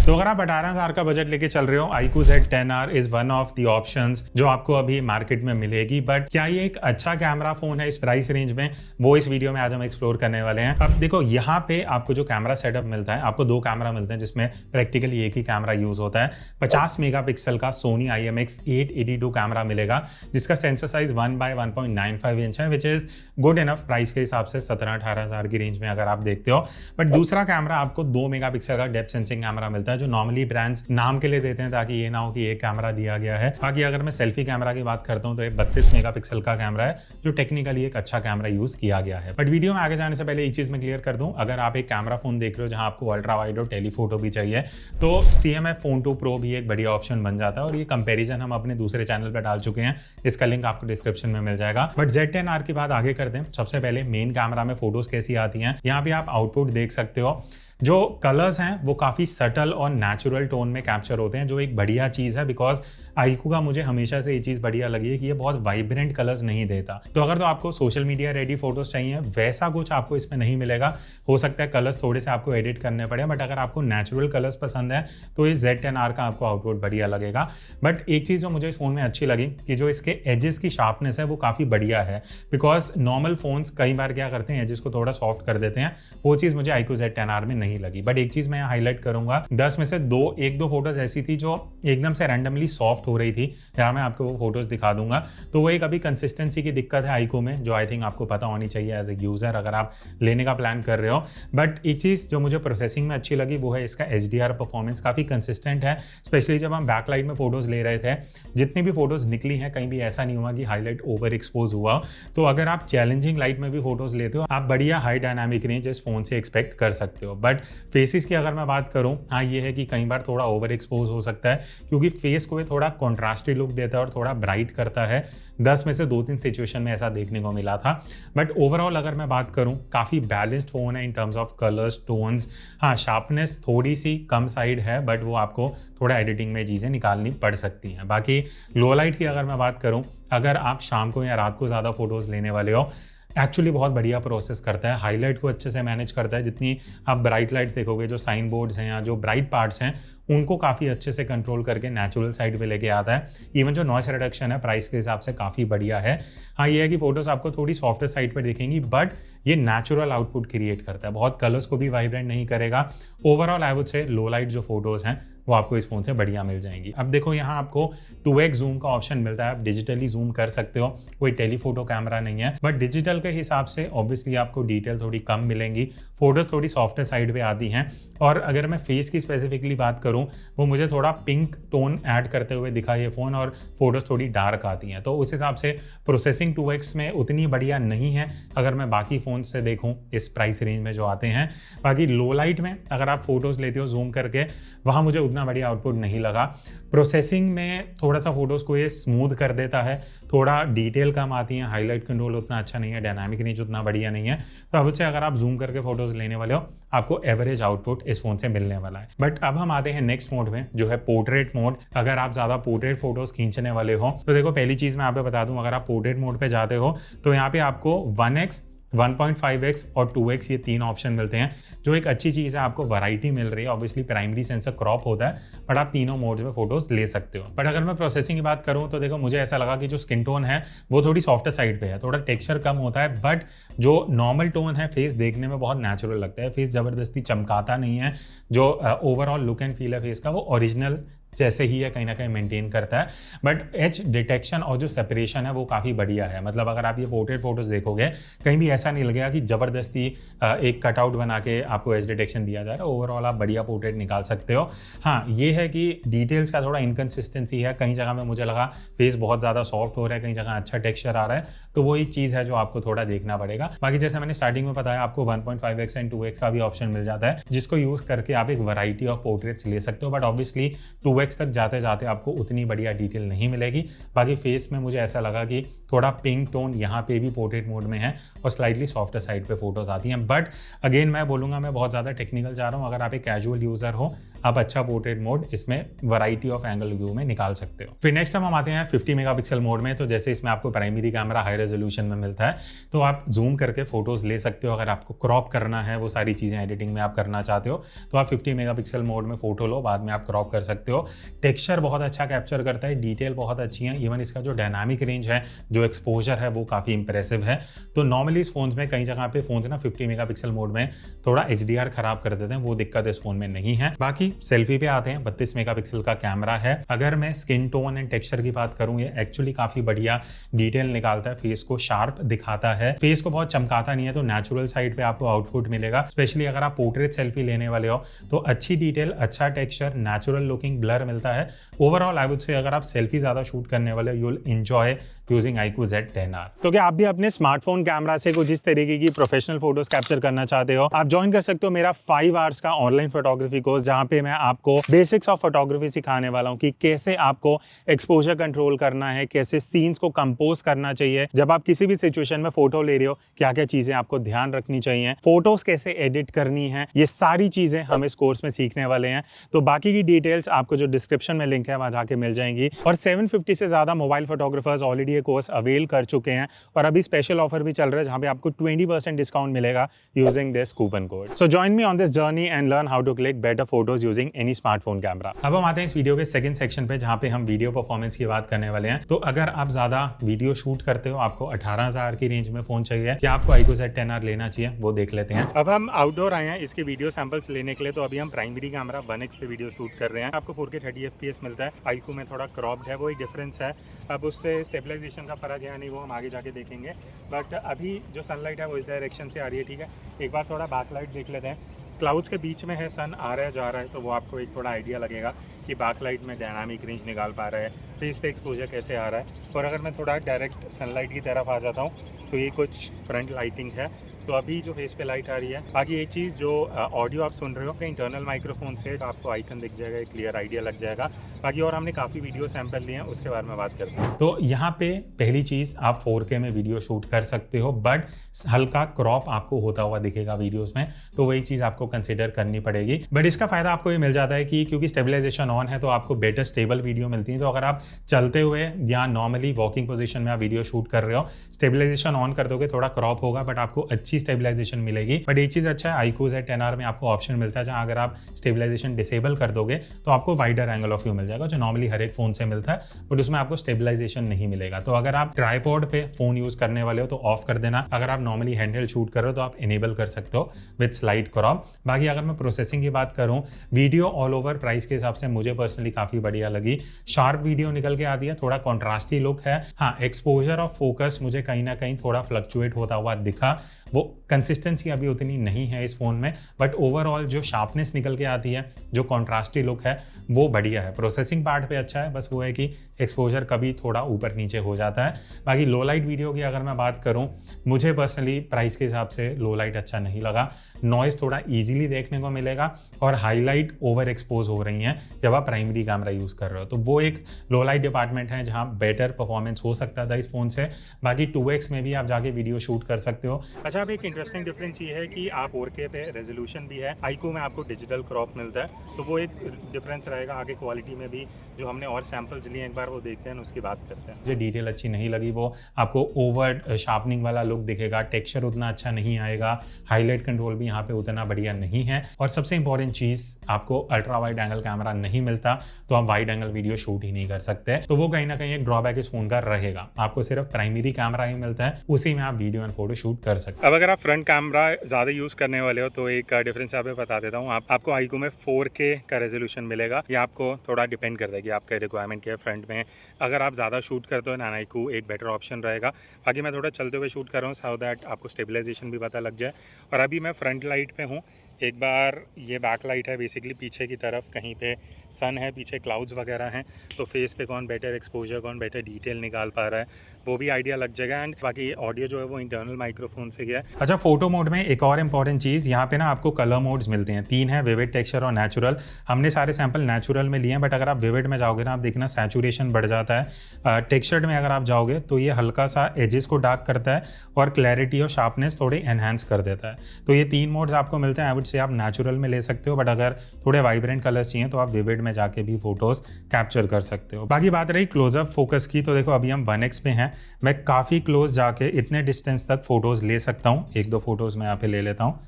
तो अगर आप 18,000 का बजट लेके चल रहे हो, iQOO Z10R is one of the options जो आपको अभी मार्केट में मिलेगी। बट क्या ये एक अच्छा कैमरा फोन है इस प्राइस रेंज में, वो इस वीडियो में आज हम एक्सप्लोर करने वाले हैं। अब देखो, यहाँ पे आपको जो कैमरा सेटअप मिलता है, आपको दो कैमरा मिलते हैं जिसमें प्रैक्टिकली एक ही कैमरा यूज होता है। 50 मेगापिक्सल का Sony IMX882 कैमरा मिलेगा जिसका सेंसर साइज 1/1.95 इंच है, which is good enough price के हिसाब से 17-18,000 की रेंज में अगर आप देखते हो। बट दूसरा कैमरा आपको 2 मेगापिक्सल का डेप्थ सेंसिंग कैमरा मिलता है जो नॉर्मली ब्रांड्स नाम के लिए देते हैं ताकि ये ना हो कि एक कैमरा दिया गया है। बाकी अगर मैं सेल्फी कैमरा की बात करता हूं तो ये 32 मेगापिक्सल का कैमरा है जो टेक्निकली एक अच्छा कैमरा यूज किया गया है। बट वीडियो में आगे जाने से पहले एक चीज मैं क्लियर कर दूं, अगर आप एक कैमरा फोन देख रहे हो जहां आपको अल्ट्रा वाइड और टेलीफोटो भी चाहिए तो CMF Phone 2 Pro भी एक बढ़िया ऑप्शन बन जाता है और ये कंपेरिजन हम अपने दूसरे चैनल पर डाल चुके हैं, इसका लिंक आपको डिस्क्रिप्शन में मिल जाएगा। बट Z10R की बात आगे करते हैं। सबसे पहले मेन कैमरा में फोटोज कैसी आती हैं, यहाँ पे आप आउटपुट देख सकते हो। जो कलर्स हैं वो काफ़ी सटल और नेचुरल टोन में कैप्चर होते हैं जो एक बढ़िया चीज़ है, बिकॉज iQOO का मुझे हमेशा से ये चीज़ बढ़िया लगी है कि ये बहुत वाइब्रेंट कलर्स नहीं देता। तो अगर तो आपको सोशल मीडिया रेडी फोटोज चाहिए वैसा कुछ आपको इसमें नहीं मिलेगा। हो सकता है कलर्स थोड़े से आपको एडिट करने पड़े, बट अगर आपको नेचुरल कलर्स पसंद है तो इस Z10R का आपको आउटपुट बढ़िया लगेगा। बट एक चीज़ जो मुझे इस फोन में अच्छी लगी कि जो इसके एजेस की शार्पनेस है वो काफ़ी बढ़िया है, बिकॉज नॉर्मल फोन्स कई बार क्या करते हैं एजेस को थोड़ा सॉफ्ट कर देते हैं, वो चीज़ मुझे iQOO Z10R में नहीं लगी। बट एक चीज़ मैं यहाँ हाईलाइट करूंगा, 10 में से एक दो फोटोज ऐसी थी जो एकदम से रैंडमली सॉफ्ट हो रही थी, मैं आपको वो फोटोज दिखा दूंगा। तो वो एक अभी कंसिस्टेंसी की दिक्कत है iQOO में जो आई थिंक आपको पता होनी चाहिए एज ए यूजर अगर आप लेने का प्लान कर रहे हो। बट एक चीज जो मुझे प्रोसेसिंग में अच्छी लगी वो है इसका HDR परफॉर्मेंस काफी कंसिस्टेंट है, स्पेशली जब हम बैकलाइट में फोटोज ले रहे थे। जितनी भी फोटोज निकली हैं कहीं भी ऐसा नहीं हुआ कि हाईलाइट ओवर एक्सपोज हुआ। तो अगर आप चैलेंजिंग लाइट में भी फोटोज लेते हो आप बढ़िया हाई डायनामिक रेंज इस फोन से एक्सपेक्ट कर सकते हो। बट फेसेस की अगर मैं बात करूं, हाँ ये है कि कई बार थोड़ा ओवर एक्सपोज हो सकता है क्योंकि फेस को थोड़ा कॉन्ट्रास्टी लुक देता है और थोड़ा ब्राइट करता है। 10 में से 2-3 सिचुएशन में ऐसा देखने को मिला था। बट ओवरऑल अगर मैं बात करूं काफ़ी बैलेंस्ड फोन है in terms of colours, tones. हाँ, शार्पनेस थोड़ी सी कम साइड है बट वो आपको थोड़ा एडिटिंग में चीज़ें निकालनी पड़ सकती हैं। बाकी लो लाइट की अगर मैं बात करूं, अगर आप शाम को या रात को ज़्यादा फोटोज़ लेने वाले हो, एक्चुअली बहुत बढ़िया प्रोसेस करता है, हाईलाइट को अच्छे से मैनेज करता है। जितनी आप ब्राइट लाइट्स देखोगे, जो साइन बोर्ड्स हैं या जो ब्राइट पार्ट्स हैं उनको काफ़ी अच्छे से कंट्रोल करके नेचुरल साइड पे लेके आता है। इवन जो नॉइस रिडक्शन है प्राइस के हिसाब से काफ़ी बढ़िया है। हाँ ये है कि फोटोज़ आपको थोड़ी सॉफ्टर साइड पे दिखेंगी बट ये नेचुरल आउटपुट क्रिएट करता है, बहुत कलर्स को भी वाइब्रेंट नहीं करेगा। ओवरऑल आई वुड से लो लाइट जो फोटोज़ हैं वो आपको इस फोन से बढ़िया मिल जाएंगी। अब देखो यहाँ आपको 2x जूम का ऑप्शन मिलता है, आप डिजिटली जूम कर सकते हो, कोई टेलीफोटो कैमरा नहीं है। बट डिजिटल के हिसाब से ऑब्वियसली आपको डिटेल थोड़ी कम मिलेंगी, फोटोज थोड़ी सॉफ्टर साइड पे आती हैं। और अगर मैं फेस की स्पेसिफिकली बात करूँ, वो मुझे थोड़ा पिंक टोन ऐड करते हुए दिखा ये फ़ोन और फोटोज थोड़ी डार्क आती हैं, तो उस हिसाब से प्रोसेसिंग 2x में उतनी बढ़िया नहीं है अगर मैं बाकी फ़ोन से देखूँ इस प्राइस रेंज में जो आते हैं। बाकी लो लाइट में अगर आप फोटोज़ लेते हो जूम करके, वहाँ मुझे उतना बढ़िया आउटपुट नहीं लगा। प्रोसेसिंग में थोड़ा सा फोटोज़ को ये स्मूथ कर देता है, थोड़ा डिटेल कम आती है, हाईलाइट कंट्रोल उतना अच्छा नहीं है, डायनामिक रेंज उतना बढ़िया नहीं है। तो अब से अगर आप जूम करके फोटोज़ लेने वाले हो आपको एवरेज आउटपुट इस फोन से मिलने वाला है। बट अब हम आते हैं नेक्स्ट मोड में जो है पोर्ट्रेट मोड। अगर आप ज़्यादा पोर्ट्रेट फोटोज़ खींचने वाले हो तो देखो, पहली चीज़ मैं आप पे बता दूं, अगर आप पोर्ट्रेट मोड पे जाते हो तो यहाँ पे आपको 1x 1.5x और 2x ये 3 ऑप्शन मिलते हैं, जो एक अच्छी चीज़ है, आपको वैरायटी मिल रही है। ऑब्वियसली प्राइमरी सेंसर क्रॉप होता है बट आप तीनों मोड में फोटोज ले सकते हो। बट अगर मैं प्रोसेसिंग की बात करूं तो देखो, मुझे ऐसा लगा कि जो स्किन टोन है वो थोड़ी सॉफ्टर साइड पे है, थोड़ा टेक्सचर कम होता है। बट जो नॉर्मल टोन है फेस देखने में बहुत नेचुरल लगता है, फेस ज़बरदस्ती चमकाता नहीं है। जो ओवरऑल लुक एंड फील है फेस का वो ओरिजिनल जैसे ही है कहीं ना कहीं मेंटेन करता है। बट एज डिटेक्शन और जो सेपरेशन है वो काफ़ी बढ़िया है। मतलब अगर आप ये पोर्ट्रेट फोटोज़ देखोगे कहीं भी ऐसा नहीं लगेगा कि ज़बरदस्ती एक कटआउट बना के आपको एज डिटेक्शन दिया जा रहा है। ओवरऑल आप बढ़िया पोर्ट्रेट निकाल सकते हो। हाँ ये है कि डिटेल्स का थोड़ा इनकन्सिस्टेंसी है, कहीं जगह में मुझे लगा फेस बहुत ज़्यादा सॉफ्ट हो रहा है, कहीं जगह अच्छा टेक्सचर आ रहा है, तो वही चीज़ है जो आपको थोड़ा देखना पड़ेगा। बाकी जैसे मैंने स्टार्टिंग में बताया, आपको 1.5x एंड 2x का भी ऑप्शन मिल जाता है जिसको यूज़ करके आप एक वैरायटी ऑफ पोर्ट्रेट्स ले सकते हो। बट ऑब्वियसली 2x तक जाते जाते आपको उतनी बढ़िया डिटेल नहीं मिलेगी। बाकी फेस में मुझे ऐसा लगा कि थोड़ा पिंक टोन यहाँ पे भी पोर्ट्रेट मोड में है और स्लाइटली सॉफ्टर साइड पे फोटोज आती हैं। बट अगेन मैं बोलूँगा, मैं बहुत ज़्यादा टेक्निकल जा रहा हूँ। अगर आप एक कैजुअल यूज़र हो, आप अच्छा पोर्ट्रेट मोड इसमें वैरायटी ऑफ एंगल व्यू में निकाल सकते हो। फिर नेक्स्ट हम आते हैं 50 मेगापिक्सल मोड में। तो जैसे इसमें आपको प्राइमरी कैमरा हाई रेजोल्यूशन में मिलता है, तो आप जूम करके फोटोज ले सकते हो। अगर आपको क्रॉप करना है, वो सारी चीजें एडिटिंग में आप करना चाहते हो, तो आप 50 मेगापिक्सल मोड में फोटो लो, बाद में आप क्रॉप कर सकते हो। टेक्सचर बहुत अच्छा कैप्चर करता है, डिटेल बहुत अच्छी है, इवन इसका जो डायनामिक रेंज है, जो एक्सपोजर है, वो काफी इंप्रेसिव है। तो नॉर्मली इस फोन में कई जगह पे फोन ना 50 मेगापिक्सल मोड में थोड़ा HDR खराब कर देते हैं, वो दिक्कत इस फोन में नहीं है। बाकी सेल्फी पे आते हैं, 32 मेगापिक्सल का कैमरा है। अगर मैं स्किन टोन एंड टेक्सचर की बात करूं, ये एक्चुअली काफी बढ़िया डिटेल निकालता है, फेस को शार्प दिखाता है, फेस को बहुत चमकाता नहीं है, तो नेचुरल साइड पे आपको आउटपुट मिलेगा। स्पेशली अगर आप पोर्ट्रेट सेल्फी लेने वाले हो तो अच्छी डिटेल, अच्छा टेक्सचर, नेचुरल लुकिंग, ब्लर मिलता है। ओवरऑल आई वुड से अगर आप सेल्फी ज्यादा शूट करने वाले हो, you will enjoy using iQOO Z10R। तो क्या आप भी अपने स्मार्टफोन कैमरा से कुछ इस तरीके की प्रोफेशनल फोटोज कैप्चर करना चाहते हो? आप ज्वाइन कर सकते हो मेरा 5 आवर्स का ऑनलाइन फोटोग्राफी कोर्स, जहां पे मैं आपको बेसिक्स ऑफ फोटोग्राफी सिखाने वाला हूं कि कैसे आपको एक्सपोजर कंट्रोल करना है, कैसे सीन्स को कंपोज करना चाहिए, जब आप किसी भी सिचुएशन में फोटो ले रहे हो क्या क्या चीजें आपको ध्यान रखनी चाहिए, फोटोज कैसे एडिट करनी है, ये सारी चीजें हम इस कोर्स में सीखने वाले हैं। तो बाकी की डिटेल्स आपको जो डिस्क्रिप्शन में लिंक है वहां जाके मिल जाएंगी। और 750 से ज्यादा mobile photographers already course avail कर चुके हैं, और अभी स्पेशल ऑफर भी चल रहा है जहां पे आपको 20% डिस्काउंट मिलेगा using this coupon code. So join me on this journey and learn how to click better photos using any smartphone camera. अब हम आते हैं इस वीडियो के सेकंड सेक्शन पे, जहां पे हम वीडियो परफॉर्मेंस की बात करने वाले हैं। तो अगर आप ज्यादा वीडियो शूट करते हो, आपको 18,000 की रेंज में फोन चाहिए, क्या आपको iQOO Z10R लेना चाहिए, वो देख लेते हैं। अब हम आउटडोर आए हैं इसके वीडियो सैंपल्स लेने के लिए। तो अभी हम प्राइमरी कैमरा 1x पे वीडियो शूट कर रहे हैं। आपको 4K 30 FPS मिलता है, iQOO में थोड़ा क्रॉप्ड है, वो एक डिफरेंस है। अब उससे स्टेबलाइजेशन का फर्क है नहीं, वो हम आगे जाके देखेंगे। बट अभी जो सनलाइट है वो इस डायरेक्शन से आ रही है, ठीक है। एक बार थोड़ा बैकलाइट देख लेते हैं। क्लाउड्स के बीच में है, सन आ रहा है जा रहा है, तो वो आपको एक थोड़ा आइडिया लगेगा कि बैकलाइट में डायनामिक रेंज निकाल पा रहा है, फेस पे एक्सपोजर कैसे आ रहा है। और अगर मैं थोड़ा डायरेक्ट सनलाइट की तरफ आ जाता हूँ तो ये कुछ फ्रंट लाइटिंग है, तो अभी जो फेस पे लाइट आ रही है। बाकी एक चीज़, जो ऑडियो आप सुन रहे हो इंटरनल माइक्रोफोन से, तो आपको आइकन दिख जाएगा, एक क्लियर आइडिया लग जाएगा। बाकी और हमने काफ़ी वीडियो सैंपल लिए हैं, उसके बारे में बात करते हैं। तो यहाँ पे पहली चीज़, आप 4K में वीडियो शूट कर सकते हो, बट हल्का क्रॉप आपको होता हुआ दिखेगा वीडियोस में, तो वही चीज़ आपको कंसिडर करनी पड़ेगी। बट इसका फायदा आपको ये मिल जाता है कि क्योंकि स्टेबलाइजेशन ऑन है, तो आपको बेटर स्टेबल वीडियो मिलती है। तो अगर आप चलते हुए या नॉर्मली वॉकिंग पोजिशन में आप वीडियो शूट कर रहे हो, स्टेबलाइजेशन ऑन कर दोगे, थोड़ा क्रॉप होगा, बट आपको अच्छी स्टेबलाइजेशन मिलेगी। बट एक चीज़ अच्छा है, iQOO Z10R में आपको ऑप्शन मिलता है जहाँ अगर आप स्टेबलाइजेशन डिसेबल कर दोगे तो आपको वाइडर एंगल ऑफ व्यू मिल जाएगा, जो नॉर्मली हर एक फोन से मिलता है, बट उसमें आपको स्टेबलाइजेशन नहीं मिलेगा। तो अगर आप ट्राइपॉड पे फोन यूज करने वाले हो तो ऑफ कर देना। अगर आप नॉर्मली हैंडहेल्ड शूट कर रहे हो तो आप इनेबल कर सकते हो विद स्लाइड क्रॉप। बाकी अगर मैं प्रोसेसिंग की बात करूं, वीडियो ऑल ओवर प्राइस के हिसाब से मुझे पर्सनली काफी बढ़िया लगी। शार्प वीडियो निकल के आती है, थोड़ा कॉन्ट्रास्टी लुक है। हाँ, एक्सपोजर ऑफ फोकस मुझे कहीं ना कहीं थोड़ा फ्लक्चुएट होता हुआ दिखा, वो कंसिस्टेंसी अभी उतनी नहीं है इस फोन में, बट ओवरऑल जो शार्पनेस निकल के आती है, जो कॉन्ट्रास्टी लुक है, वो बढ़िया है। प्रोसेसिंग पार्ट पे अच्छा है, बस वो है कि एक्सपोजर कभी थोड़ा ऊपर नीचे हो जाता है। बाकी लो लाइट वीडियो की अगर मैं बात करूं, मुझे पर्सनली प्राइस के हिसाब से लो लाइट अच्छा नहीं लगा। नॉइस थोड़ा इजीली देखने को मिलेगा, और हाईलाइट ओवर एक्सपोज हो रही हैं जब आप प्राइमरी कैमरा यूज कर रहे हो, तो वो एक लो लाइट डिपार्टमेंट है जहां बेटर परफॉर्मेंस हो सकता था इस फोन से। बाकी 2x में भी आप जाके वीडियो शूट कर सकते हो। अच्छा, अब एक इंटरेस्टिंग डिफरेंस ये है कि आप 4K पे रेजोल्यूशन भी है, iQOO में आपको डिजिटल क्रॉप मिलता है, तो वो एक डिफरेंस रहेगा। आगे क्वालिटी में भी जो हमने और सैंपल्स लिए एक बार वो देखते हैं, उसकी बात करते हैं। मुझे डिटेल अच्छी नहीं लगी, वो आपको ओवर शार्पनिंग वाला लुक दिखेगा, टेक्सचर उतना अच्छा नहीं आएगा, हाईलाइट कंट्रोल भी यहाँ पे उतना बढ़िया नहीं है, और सबसे इंपॉर्टेंट चीज, आपको अल्ट्रा वाइड एंगल कैमरा नहीं मिलता, तो आप वाइड एंगल वीडियो शूट ही नहीं कर सकते। तो वो कहीं ना कहीं एक ड्रॉबैक इस फोन का रहेगा। आपको सिर्फ प्राइमरी कैमरा ही मिलता है, उसी में आप वीडियो एंड फोटो शूट कर सकते हैं। अब अगर आप फ्रंट कैमरा ज्यादा यूज करने वाले हो तो एक डिफरेंस यहाँ पे बता देता हूँ। आपको iQOO में 4K का रेजोल्यूशन मिलेगा, ये आपको थोड़ा डिपेंड करता है कि आपके रिक्वायरमेंट क्या है फ्रंट में। अगर आप ज़्यादा शूट करते हो ना, iQOO एक बेटर ऑप्शन रहेगा। बाकी मैं थोड़ा चलते हुए शूट कर रहा हूँ, सो दैट आपको स्टेबलाइजेशन भी पता लग जाए। और अभी मैं फ्रंट लाइट पे हूँ, एक बार ये बैक लाइट है, बेसिकली पीछे की तरफ कहीं पे सन है, पीछे क्लाउड्स वगैरह हैं, तो फेस पे कौन बेटर एक्सपोजर, कौन बेटर डिटेल निकाल पा रहा है, वो भी आइडिया लग जाएगा। एंड बाकी ऑडियो जो है वो इंटरनल माइक्रोफोन से गया है। अच्छा, फोटो मोड में एक और इंपॉर्टेंट चीज़, यहाँ पे ना आपको कलर मोड्स मिलते हैं, 3 है, विविड, टेक्सचर और नेचुरल। हमने सारे सैंपल नेचुरल में लिए हैं, बट अगर आप विविड में जाओगे ना, आप देखना सैचुरेशन बढ़ जाता है। टेक्सचर में अगर आप जाओगे तो ये हल्का सा एजेस को डार्क करता है, और क्लैरिटी और शार्पनेस थोड़ी एनहांस कर देता है। तो ये 3 मोड्स आपको मिलते हैं। आई वुड से आप नेचुरल में ले सकते हो, बट अगर थोड़े वाइब्रेंट कलर्स चाहिए तो आप विविड में जाके भी फोटोज कैप्चर कर सकते हो। बाकी बात रही क्लोजअप फोकस की, तो देखो अभी हम 1x पे हैं, मैं काफ़ी क्लोज जाके इतने डिस्टेंस तक फोटोज ले सकता हूँ। एक दो फोटोज मैं यहाँ पे ले लेता हूँ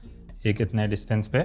एक इतने डिस्टेंस पे।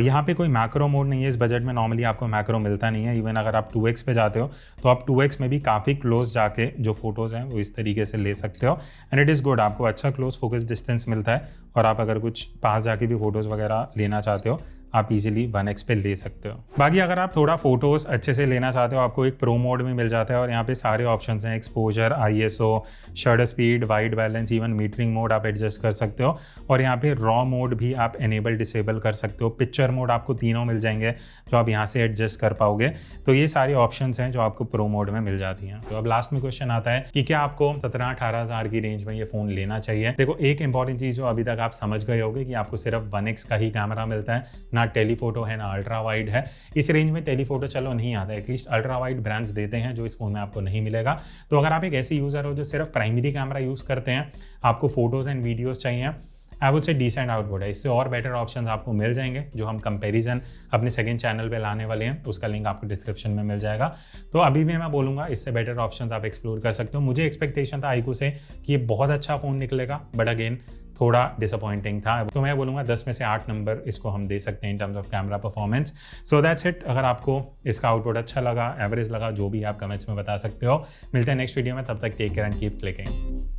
यहाँ पे कोई मैक्रो मोड नहीं है, इस बजट में नॉर्मली आपको मैक्रो मिलता नहीं है। इवन अगर आप 2x पे जाते हो तो आप 2x में भी काफ़ी क्लोज जाके जो फोटोज़ हैं वो इस तरीके से ले सकते हो, एंड इट इज़ गुड, आपको अच्छा क्लोज फोकस डिस्टेंस मिलता है। और आप अगर कुछ पास जाके भी फोटोज़ वगैरह लेना चाहते हो आप इजीली 1x पे ले सकते हो। बाकी अगर आप थोड़ा फोटोज अच्छे से लेना चाहते हो, आपको एक प्रो मोड में मिल जाता है और यहाँ पे सारे ऑप्शंस हैं, exposure, ISO, shutter speed, white balance, even metering mode आप एडजस्ट कर सकते हो। और यहाँ पे रॉ मोड भी आप एनेबल डिसेबल कर सकते हो। पिक्चर मोड आपको तीनों मिल जाएंगे जो आप यहाँ से एडजस्ट कर पाओगे। तो ये सारे ऑप्शंस हैं जो आपको प्रो मोड में मिल जाती हैं। तो अब लास्ट में क्वेश्चन आता है कि क्या आपको 17-18 हज़ार की रेंज में ये फ़ोन लेना चाहिए। देखो एक इंपॉर्टेंट चीज़ जो अभी तक आप समझ गए होगे कि आपको सिर्फ 1x का ही कैमरा मिलता है, ना टेलीफोटो है ना अल्ट्रा वाइड है। इस रेंज में टेलीफोटो चलो नहीं आता, एटलीस्ट अल्ट्रा वाइड ब्रांड्स देते हैं जो इस फोन में आपको नहीं मिलेगा। तो अगर आप एक ऐसे यूजर हो जो सिर्फ प्राइमरी कैमरा यूज करते हैं, आपको फोटोज एंड वीडियोस चाहिए, I would say decent output है। इससे और बेटर ऑप्शंस आपको मिल जाएंगे जो हम कंपैरिजन अपने सेकंड चैनल पे लाने वाले हैं, उसका लिंक आपको डिस्क्रिप्शन में मिल जाएगा। तो अभी भी मैं बोलूँगा इससे बेटर ऑप्शंस आप एक्सप्लोर कर सकते हो। मुझे एक्सपेक्टेशन था iQOO से कि ये बहुत अच्छा फ़ोन निकलेगा, बट अगेन थोड़ा डिसअपॉइंटिंग था। तो मैं बोलूँगा 10 में से 8 नंबर इसको हम दे सकते हैं इन terms of camera performance. So that's it. अगर आपको इसका आउटपुट अच्छा लगा, एवरेज लगा, जो भी आप कमेंट्स में बता सकते हो। मिलते हैं नेक्स्ट वीडियो में, तब तक take care and keep clicking.